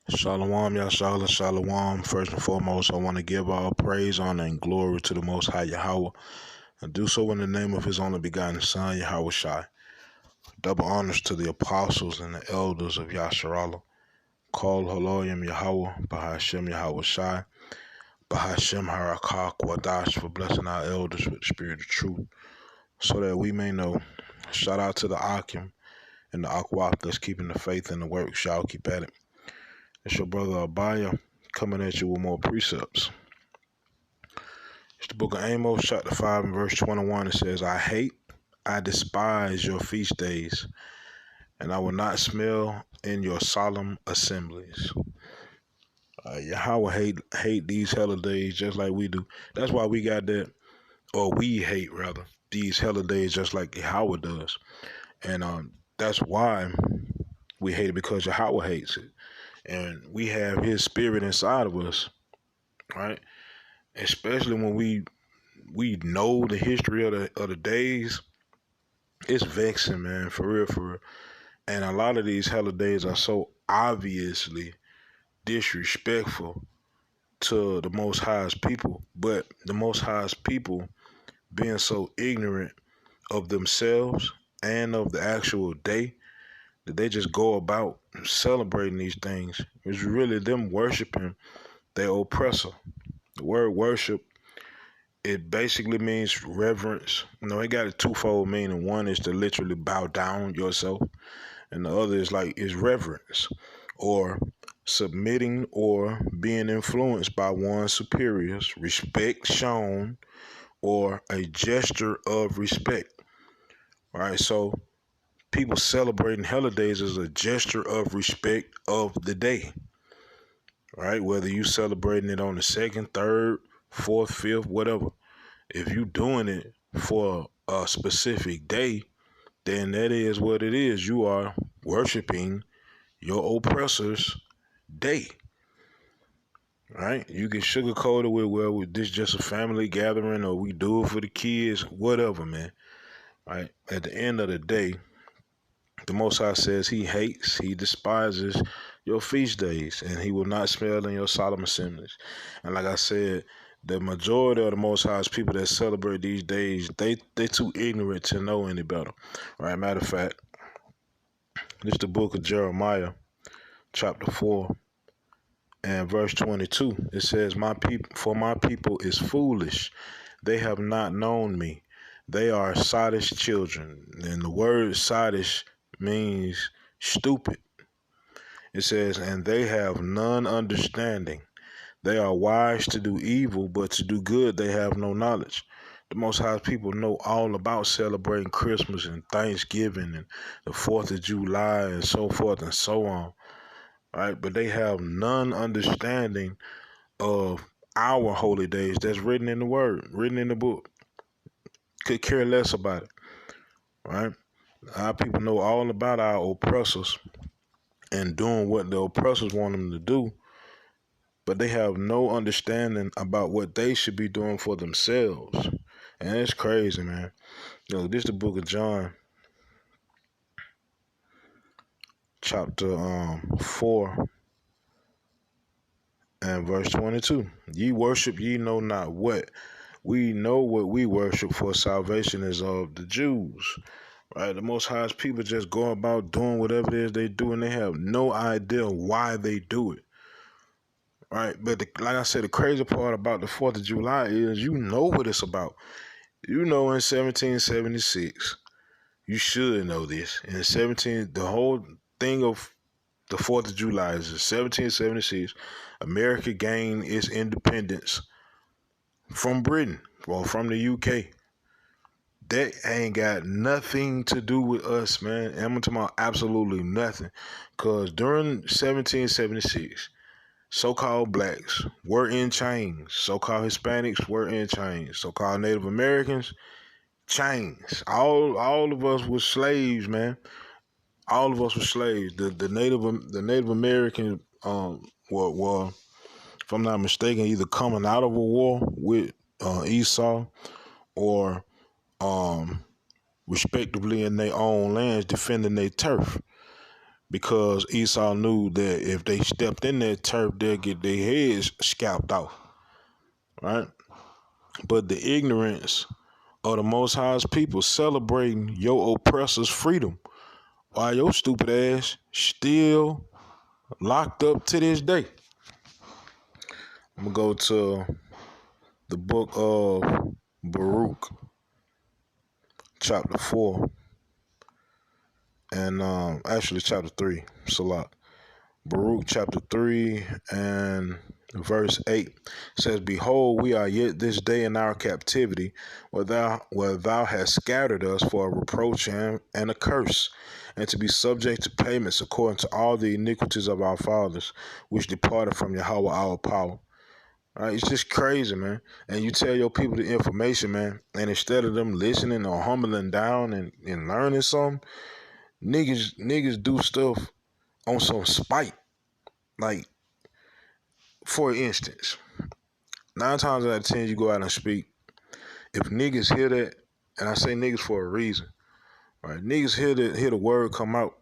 Shalom, Yashala, Shalom. First and foremost, I want to give all praise, honor, and glory to the Most High Yahweh, and do so in the name of His only begotten Son, Yahweh Shai. Double honors to the apostles and the elders of Yasharallah. Call Haloyim Yahweh, Bahashem Yahweh Shai, Bahashem Harakah Kwadash for blessing our elders with the spirit of truth, so that we may know. Shout out to the Akim and the Akwaf that's keeping the faith and the work. Shall keep at it. It's your brother Abaya coming at you with more precepts. It's the book of Amos, chapter 5, and verse 21. It says, I despise your feast days, and I will not smell in your solemn assemblies. Yahweh hate these holidays just like we do. That's why we got that, or we hate rather, these holidays just like Yahweh does. And that's why we hate it, because Yahweh hates it. And we have his spirit inside of us, right? Especially when we know the history of the days. It's vexing, man, for real, for real. And a lot of these holidays are so obviously disrespectful to the Most High's people, but the Most High's people being so ignorant of themselves and of the actual day that they just go about celebrating these things. It's really them worshiping their oppressor. The word worship, it basically means reverence. It got a twofold meaning. One is to literally bow down yourself, and the other is reverence, or submitting or being influenced by one's superiors, respect shown, or a gesture of respect. Right? So people celebrating holidays as a gesture of respect of the day. Right? Whether you celebrating it on the second, third, fourth, fifth, whatever. If you doing it for a specific day, then that is what it is. You are worshiping your oppressor's day. Right? You can sugarcoat it with, well, this just a family gathering, or we do it for the kids, whatever, man. Right? At the end of the day, the Most High says he despises your feast days, and he will not smell in your solemn assemblies. And like I said, the majority of the Most High's people that celebrate these days, they too ignorant to know any better. Right? Matter of fact, this is the book of Jeremiah, chapter 4, and verse 22. It says, my people is foolish. They have not known me. They are sottish children. And the word sottish means stupid. It says, and they have none understanding. They are wise to do evil, but to do good they have no knowledge. The Most High people know all about celebrating Christmas and Thanksgiving and the 4th of July and so forth and so on, right? But they have none understanding of our holy days that's written in the Word, written in the book. Could care less about it, right? Our people know all about our oppressors and doing what the oppressors want them to do, but they have no understanding about what they should be doing for themselves. And it's crazy, man. This is the book of John, chapter 4 and verse 22. Ye worship ye know not what. We know what we worship, for salvation is of the Jews. Right? The Most High's people just go about doing whatever it is they do, and they have no idea why they do it. Right? But like I said, the crazy part about the 4th of July is you know what it's about. You know, in 1776, you should know this. The whole thing of the 4th of July is in 1776, America gained its independence from Britain, or from the UK. That ain't got nothing to do with us, man. And I'm talking about absolutely nothing. Because during 1776, so-called blacks were in chains. So-called Hispanics were in chains. So-called Native Americans, chains. All of us were slaves, man. All of us were slaves. The Native Americans were, if I'm not mistaken, either coming out of a war with Esau, or respectively in their own lands defending their turf. because Esau knew that if they stepped in that turf, they'd get their heads scalped off, right? But the ignorance of the Most High's people celebrating your oppressor's freedom while your stupid ass still locked up to this day. I'm going to go to the book of Baruch, chapter 4, and actually chapter 3, Salat. Baruch chapter 3 and verse 8 says, Behold, we are yet this day in our captivity, where thou hast scattered us for a reproach and a curse, and to be subject to payments according to all the iniquities of our fathers, which departed from Yahweh our power. Right? It's just crazy, man. And you tell your people the information, man, and instead of them listening or humbling down and learning something, niggas do stuff on some spite. Like, for instance, 9 times out of 10, you go out and speak. If niggas hear that, and I say niggas for a reason, right? Niggas hear the word come out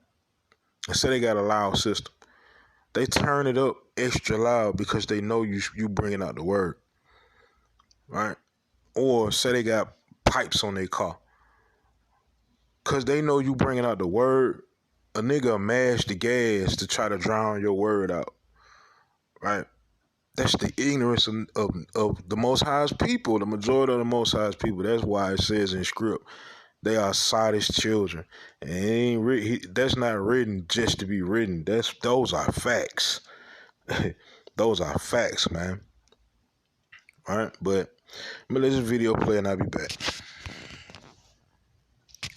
and say they got a loud system. They turn it up extra loud because they know you bringing out the word, right? Or say they got pipes on their car because they know you bringing out the word. A nigga mash the gas to try to drown your word out, right? That's the ignorance of the Most High's people, the majority of the Most High's people. That's why it says in script, they are Sodom's children. And it ain't that's not written just to be written. Those are facts. Those are facts, man. All right, but I'm gonna let this video play and I'll be back.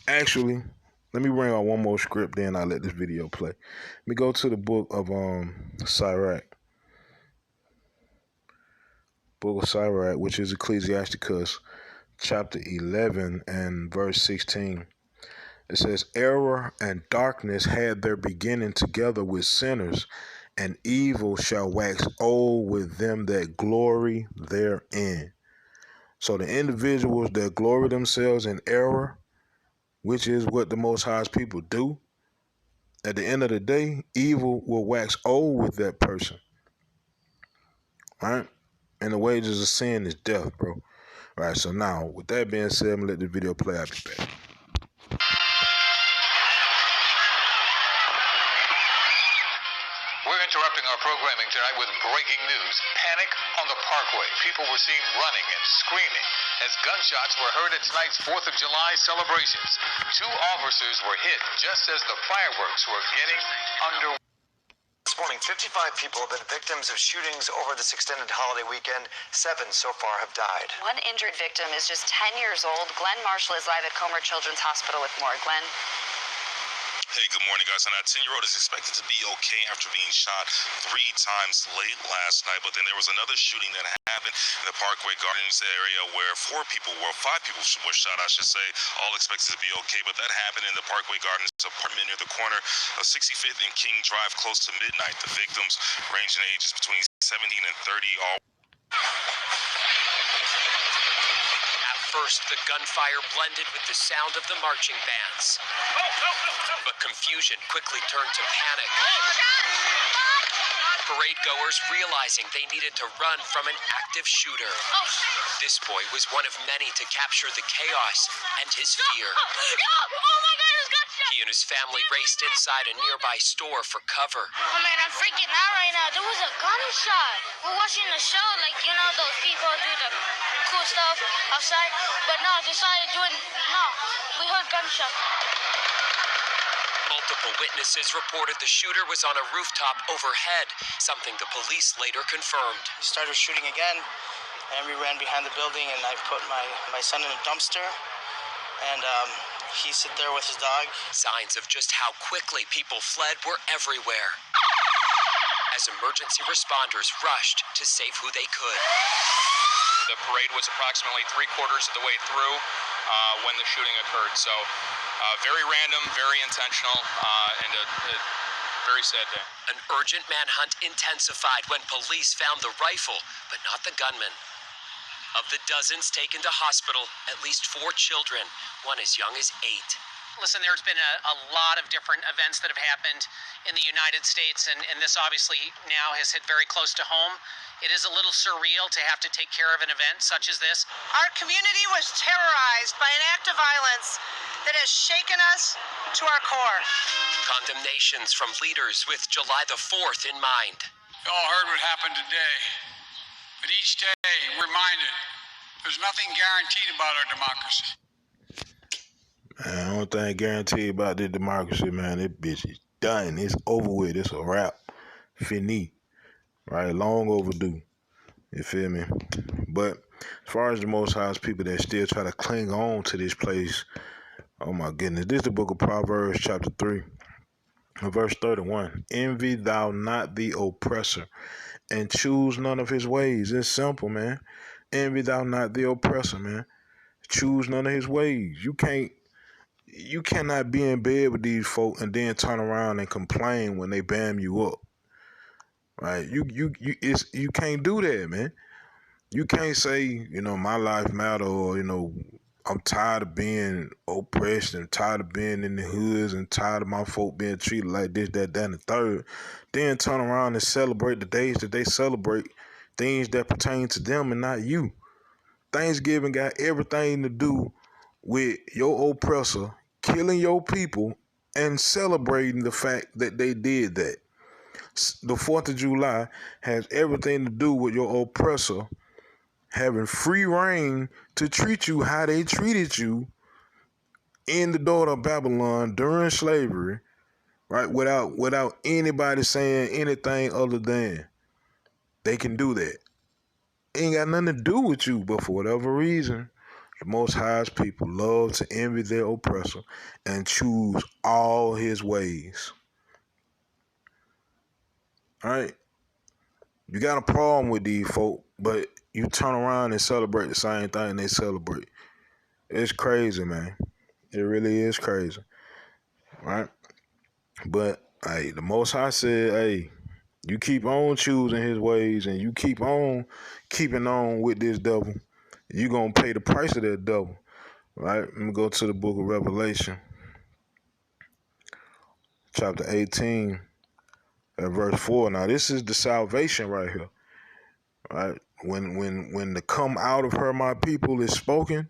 Actually, let me bring out one more script, then I'll let this video play. Let me go to the book of Sirach. Book of Sirach, which is Ecclesiasticus, chapter 11 and verse 16. It says, Error and darkness had their beginning together with sinners, and evil shall wax old with them that glory therein. So the individuals that glory themselves in error, which is what the Most High's people do, at the end of the day, evil will wax old with that person. Right? And the wages of sin is death, bro. All right, so now, with that being said, I'm going to let the video play. I'll be back. We're interrupting our programming tonight with breaking news. Panic on the Parkway. People were seen running and screaming as gunshots were heard at tonight's 4th of July celebrations. 2 officers were hit just as the fireworks were getting underway. This morning, 55 people have been victims of shootings over this extended holiday weekend. 7 so far have died. One injured victim is just 10 years old. Glenn Marshall is live at Comer Children's Hospital with more. Glenn? Hey, good morning, guys. And that 10-year-old is expected to be okay after being shot 3 times late last night. But then there was another shooting that happened in the Parkway Gardens area where 5 people were shot, I should say, all expected to be okay. But that happened in the Parkway Gardens apartment near the corner of 65th and King Drive close to midnight. The victims range in ages between 17 and 30, all. First, the gunfire blended with the sound of the marching bands. But confusion quickly turned to panic. Parade goers realizing they needed to run from an active shooter. This boy was one of many to capture the chaos and his fear. Oh my God, it's gunshot! He and his family raced inside a nearby store for cover. Oh man, I'm freaking out right now. There was a gunshot. We're watching the show, like, you know, those people do the cool stuff outside. But no, we heard gunshot. Multiple witnesses reported the shooter was on a rooftop overhead, something the police later confirmed. He started shooting again, and we ran behind the building, and I put my son in a dumpster, and he sit there with his dog. Signs of just how quickly people fled were everywhere, as emergency responders rushed to save who they could. The parade was approximately 3/4 of the way through when the shooting occurred. So very random, very intentional, and a very sad day. An urgent manhunt intensified when police found the rifle, but not the gunman. Of the dozens taken to hospital, at least 4 children, one as young as 8. Listen, there's been a lot of different events that have happened in the United States, and this obviously now has hit very close to home. It is a little surreal to have to take care of an event such as this. Our community was terrorized by an act of violence that has shaken us to our core. Condemnations from leaders with July the 4th in mind. You all heard what happened today, but each day we're reminded there's nothing guaranteed about our democracy. Man, the only thing guaranteed about this democracy, man, this bitch is done. It's over with. It's a wrap. Fini. Right? Long overdue. You feel me? But as far as the Most High's people that still try to cling on to this place, oh my goodness. This is the book of Proverbs, chapter 3, verse 31. Envy thou not the oppressor, and choose none of his ways. It's simple, man. Envy thou not the oppressor, man. Choose none of his ways. You cannot be in bed with these folk and then turn around and complain when they bam you up. Right? You can't do that, man. You can't say, my life matter, or, I'm tired of being oppressed and tired of being in the hoods and tired of my folk being treated like this, that, and the third. Then turn around and celebrate the days that they celebrate, things that pertain to them and not you. Thanksgiving got everything to do with your oppressor killing your people and celebrating the fact that they did that. The 4th of July has everything to do with your oppressor having free reign to treat you how they treated you in the daughter of Babylon during slavery, right? Without anybody saying anything other than they can do that. Ain't got nothing to do with you, but for whatever reason, the Most High's people love to envy their oppressor and choose all his ways. All right? You got a problem with these folk, but you turn around and celebrate the same thing they celebrate. It's crazy, man. It really is crazy. Right? But, hey, the Most High said, hey, you keep on choosing his ways and you keep on keeping on with this devil, you're going to pay the price of that devil. Right? Let me go to the book of Revelation, chapter 18, at verse 4. Now, this is the salvation right here. Right? When the come out of her, my people, is spoken,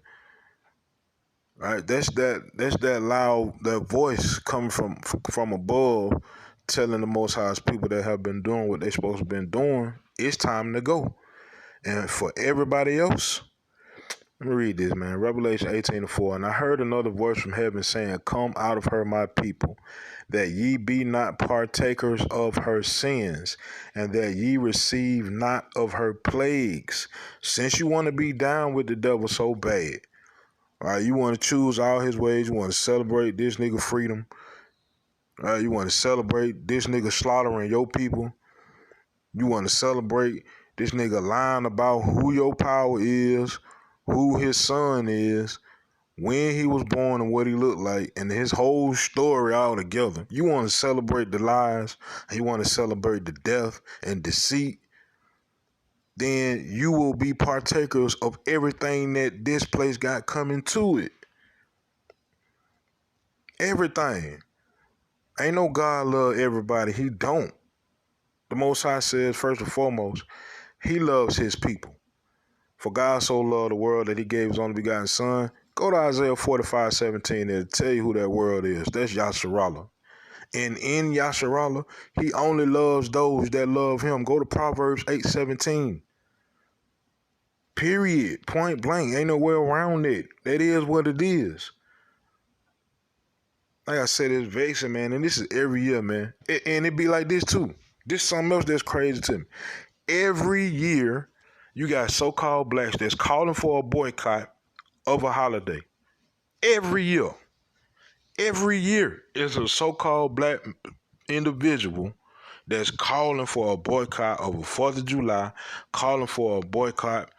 right? That's that loud, that voice coming from above, telling the Most High's people that have been doing what they're supposed to have been doing, it's time to go. And for everybody else, let me read this, man. Revelation 18:4. And I heard another voice from heaven saying, come out of her, my people, that ye be not partakers of her sins, and that ye receive not of her plagues. Since you want to be down with the devil so bad, right? You want to choose all his ways. You want to celebrate this nigga freedom. Right? You want to celebrate this nigga slaughtering your people. You want to celebrate this nigga lying about who your power is, who his son is, when he was born and what he looked like, and his whole story all together. You want to celebrate the lies, and you want to celebrate the death and deceit, then you will be partakers of everything that this place got coming to it. Everything. Ain't no God love everybody. He don't. The Most High says, first and foremost, he loves his people. For God so loved the world that he gave his only begotten son. Go to Isaiah 45:17 and tell you who that world is. That's Yasharallah. And in Yasharallah, he only loves those that love him. Go to Proverbs 8:17. Period. Point blank. Ain't no way around it. That is what it is. Like I said, it's vexing, man. And this is every year, man. And it be like this, too. This is something else that's crazy to me. Every year, you got so-called blacks that's calling for a boycott of a holiday. Every year. Every year is a so-called black individual that's calling for a boycott of the 4th of July, calling for a boycott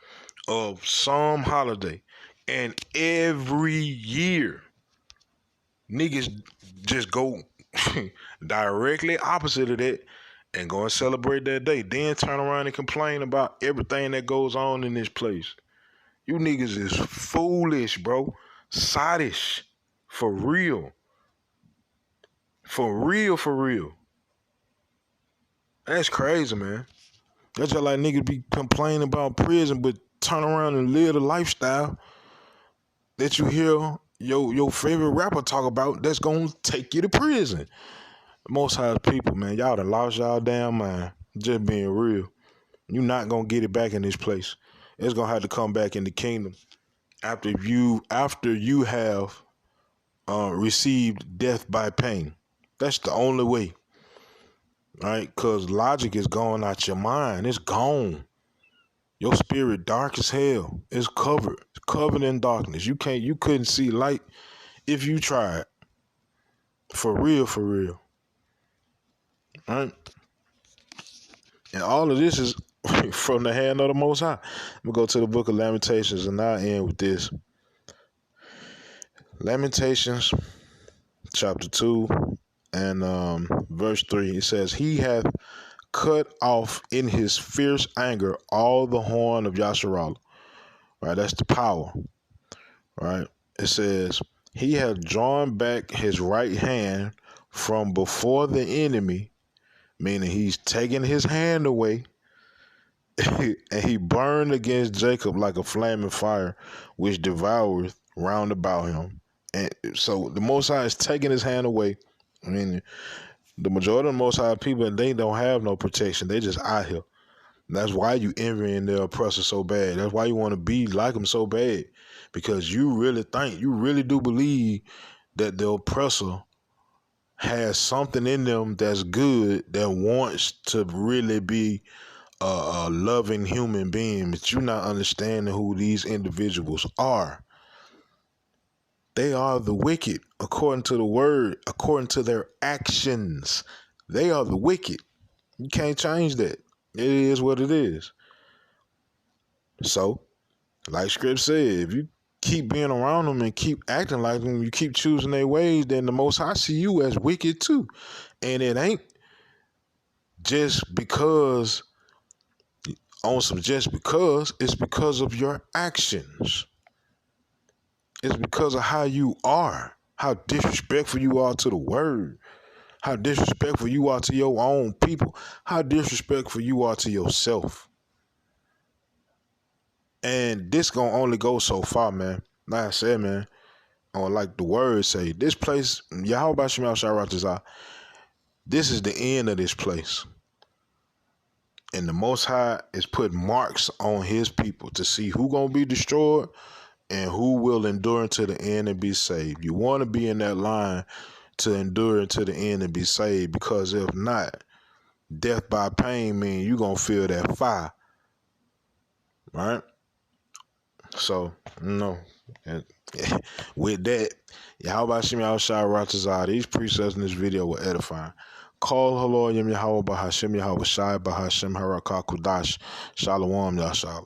of some holiday. And every year, niggas just go directly opposite of that and go and celebrate that day. Then turn around and complain about everything that goes on in this place. You niggas is foolish, bro. Sottish. For real. For real, for real. That's crazy, man. That's just like niggas be complaining about prison, but turn around and live the lifestyle that you hear your favorite rapper talk about that's gonna take you to prison. Most high people, man, y'all done lost y'all damn mind. Just being real. You not gonna get it back in this place. It's gonna have to come back in the kingdom after you have received death by pain. That's the only way, right? Because logic is gone out your mind. It's gone. Your spirit dark as hell. It's covered in darkness. You couldn't see light if you tried. For real, for real. Right? And all of this is from the hand of the Most High. I'm going to go to the book of Lamentations, and I'll end with this. Lamentations, chapter 2, and verse 3. It says, He hath cut off in his fierce anger all the horn of Yasharallah. Right? That's the power. Right? It says, He hath drawn back his right hand from before the enemy, meaning he's taken his hand away, and he burned against Jacob like a flaming fire, which devoureth round about him. And so the Most High is taking his hand away. I mean, the majority of the Most High people, they don't have no protection. They just out here. That's why you envying the oppressor so bad. That's why you want to be like them so bad. Because you really do believe that the oppressor has something in them that's good, that wants to really be a loving human being, but you're not understanding who these individuals are. They are the wicked, according to the word, according to their actions. They are the wicked. You can't change that. It is what it is. So, like Script said, if you keep being around them and keep acting like them, you keep choosing their ways, then the Most High see you as wicked too. And it ain't just because it's because of your actions. It's because of how you are, how disrespectful you are to the word, how disrespectful you are to your own people, how disrespectful you are to yourself. And this gonna only go so far, man. Like I said, man, or like the words say, this place, Yahweh Bashem Sharatazah, this is the end of this place. And the Most High is putting marks on his people to see who gonna be destroyed and who will endure until the end and be saved. You want to be in that line to endure until the end and be saved, because if not, death by pain means you're going to feel that fire. Right? So, and with that, Yahweh Hashem Yahushua Ratazah, these precepts in this video were edifying. Call Halor Yem Yahweh Bahashem Yahweh Shai Bahashem Harakah Kudash Shalom Yashala.